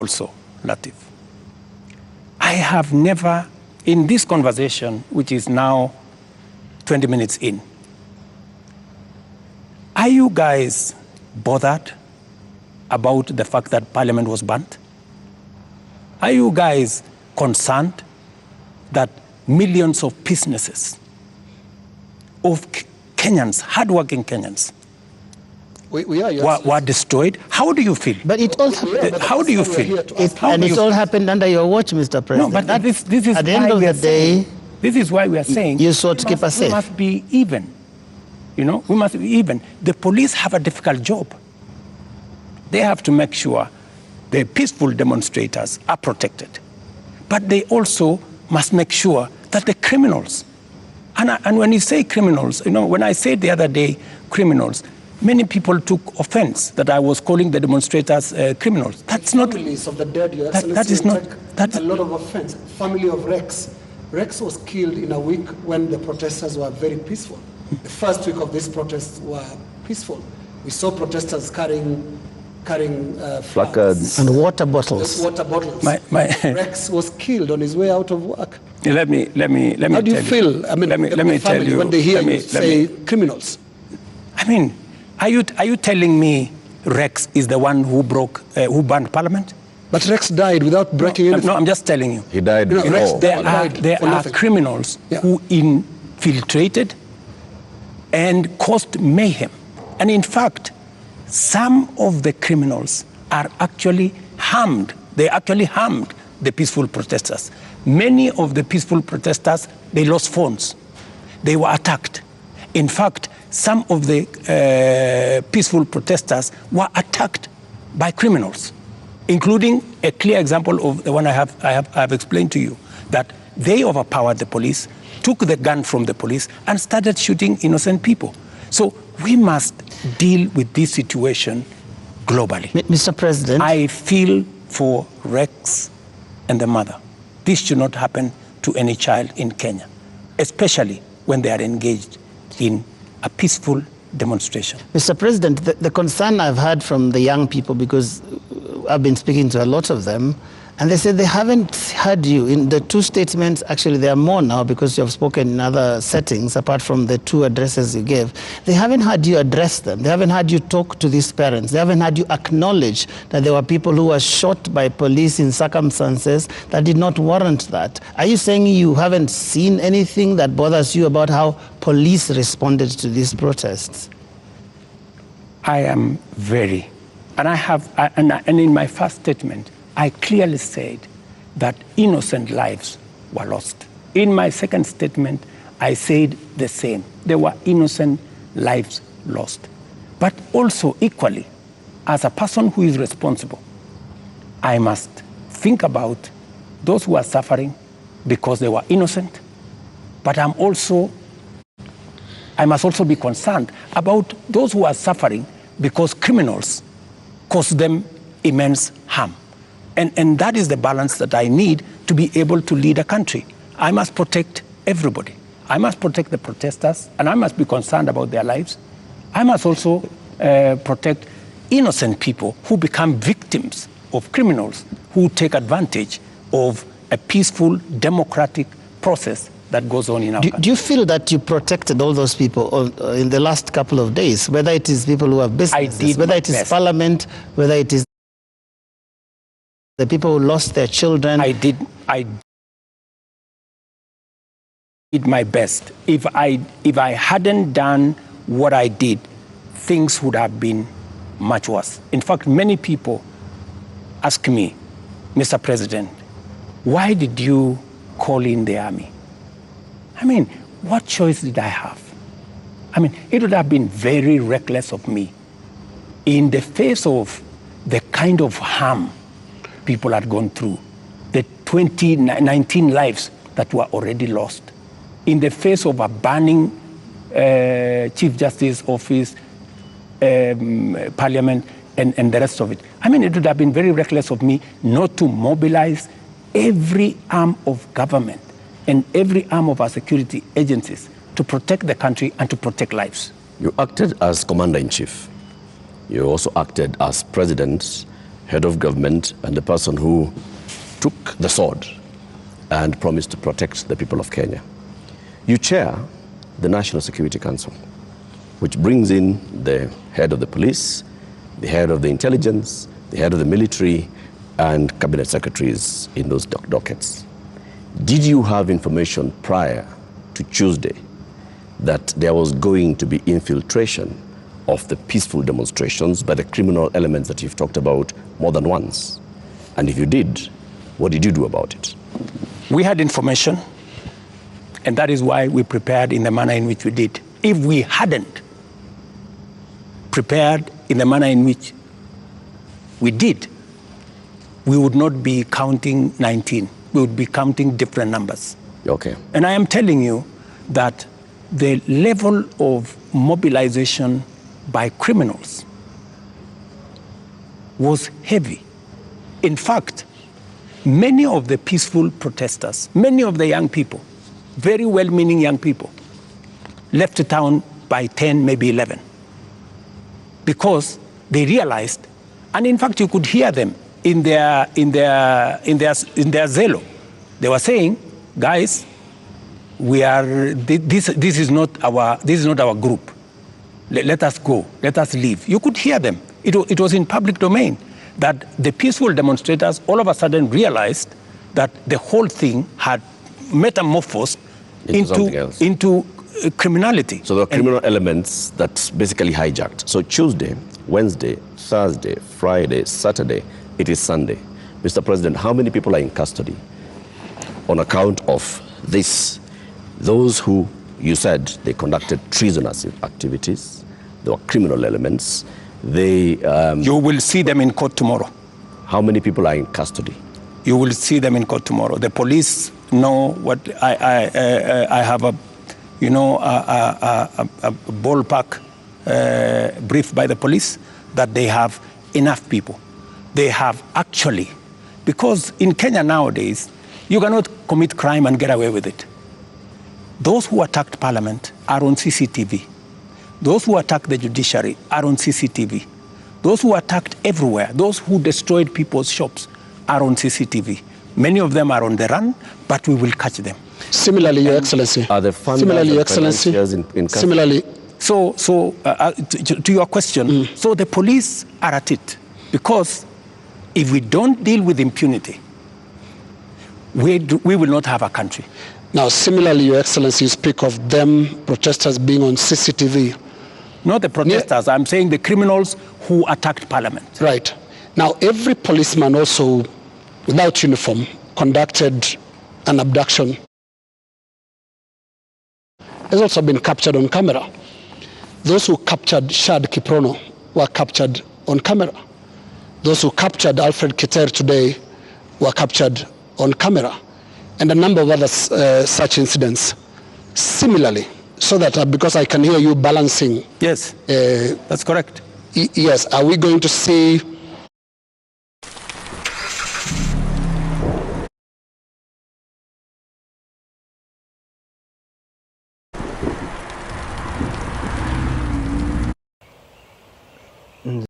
Also, Latif, I have never, in this conversation, which is now 20 minutes in, are you guys bothered about the fact that Parliament was banned? Are you guys concerned that millions of businesses, of Kenyans, hardworking Kenyans, were destroyed? How do you feel? But it all happened. How do you feel? It all happened under your watch, Mr. President. No, but this is at the end of the day, this is why we are saying you sought to keep us safe. We must be even. You know, we must be even. The police have a difficult job. They have to make sure the peaceful demonstrators are protected. But they also must make sure that the criminals, and when you say criminals, you know, when I said the other day criminals, many people took offense that I was calling the demonstrators criminals. That's not. Families of the dead, Your Excellency, that is not. That's a lot of offense. Family of Rex. Rex was killed in a week when the protesters were very peaceful. The first week of these protests were peaceful. We saw protesters carrying placards and water bottles. Rex was killed on his way out of work. Let me. How do you feel? I mean, let me tell you when they hear you say criminals. I mean, are you telling me Rex is the one who banned Parliament? But Rex died without breaking anything. No, I'm just telling you. He died before. Rex, there are criminals who infiltrated and caused mayhem. And in fact, some of the criminals are actually harmed. They actually harmed the peaceful protesters. Many of the peaceful protesters, they lost phones. They were attacked. In fact, some of the peaceful protesters were attacked by criminals, including a clear example of the one I have explained to you, that they overpowered the police, took the gun from the police, and started shooting innocent people. So we must deal with this situation globally. Mr. President, I feel for Rex and the mother. This should not happen to any child in Kenya, especially when they are engaged in a peaceful demonstration. Mr. President, the concern I've heard from the young people, because I've been speaking to a lot of them, and they said they haven't heard you in the two statements. Actually, there are more now because you have spoken in other settings apart from the two addresses you gave. They haven't heard you address them. They haven't heard you talk to these parents. They haven't heard you acknowledge that there were people who were shot by police in circumstances that did not warrant that. Are you saying you haven't seen anything that bothers you about how police responded to these protests? I am very, and in my first statement, I clearly said that innocent lives were lost. In my second statement, I said the same. There were innocent lives lost. But also equally, as a person who is responsible, I must think about those who are suffering because they were innocent. But I must also be concerned about those who are suffering because criminals cause them immense harm. And that is the balance that I need to be able to lead a country. I must protect everybody. I must protect the protesters, and I must be concerned about their lives. I must also protect innocent people who become victims of criminals who take advantage of a peaceful, democratic process that goes on in our country. Do you feel that you protected all those people in the last couple of days, whether it is people who have businesses, whether it is Parliament, whether it is the people who lost their children? I did my best. If I hadn't done what I did, things would have been much worse. In fact, many people ask me, Mr. President, why did you call in the army? I mean, what choice did I have? I mean, it would have been very reckless of me in the face of the kind of harm people had gone through, the 19 lives that were already lost, in the face of a burning Chief Justice Office, Parliament, and the rest of it. I mean, it would have been very reckless of me not to mobilize every arm of government and every arm of our security agencies to protect the country and to protect lives. You acted as Commander-in-Chief. You also acted as President, head of government, and the person who took the sword and promised to protect the people of Kenya. You chair the National Security Council, which brings in the head of the police, the head of the intelligence, the head of the military, and cabinet secretaries in those dockets. Did you have information prior to Tuesday that there was going to be infiltration of the peaceful demonstrations by the criminal elements that you've talked about more than once? And if you did, what did you do about it? We had information, and that is why we prepared in the manner in which we did. If we hadn't prepared in the manner in which we did, we would not be counting 19. We would be counting different numbers. Okay. And I am telling you that the level of mobilization by criminals was heavy. In fact, many of the peaceful protesters, many of the young people, very well-meaning young people, left the town by 10, maybe 11, because they realized, and in fact you could hear them in their zelo. They were saying, guys, this is not our group. Let us go. Let us leave. You could hear them. It was in public domain that the peaceful demonstrators all of a sudden realized that the whole thing had metamorphosed into criminality. So there were criminal elements that basically hijacked. So Tuesday, Wednesday, Thursday, Friday, Saturday, it is Sunday. Mr. President, how many people are in custody on account of this? Those who you said they conducted treasonous activities, there were criminal elements. You will see them in court tomorrow. How many people are in custody? You will see them in court tomorrow. The police know what I have a ballpark brief by the police that they have enough people. They have actually, because in Kenya nowadays, you cannot commit crime and get away with it. Those who attacked Parliament are on CCTV. Those who attacked the judiciary are on CCTV. Those who attacked everywhere, those who destroyed people's shops are on CCTV. Many of them are on the run, but we will catch them. Similarly, Your Excellency. Are the funders similarly, Your Excellency. In similarly. To your question, so the police are at it, because if we don't deal with impunity, we will not have a country. Now, similarly, Your Excellency, you speak of them, protesters being on CCTV. Not the protesters, I'm saying the criminals who attacked Parliament. Right. Now, every policeman also, without uniform, conducted an abduction. Has also been captured on camera. Those who captured Shad Kiprono were captured on camera. Those who captured Alfred Keter today were captured on camera. And a number of other such incidents. Similarly, so that because I can hear you balancing. Yes, that's correct. Yes, are we going to see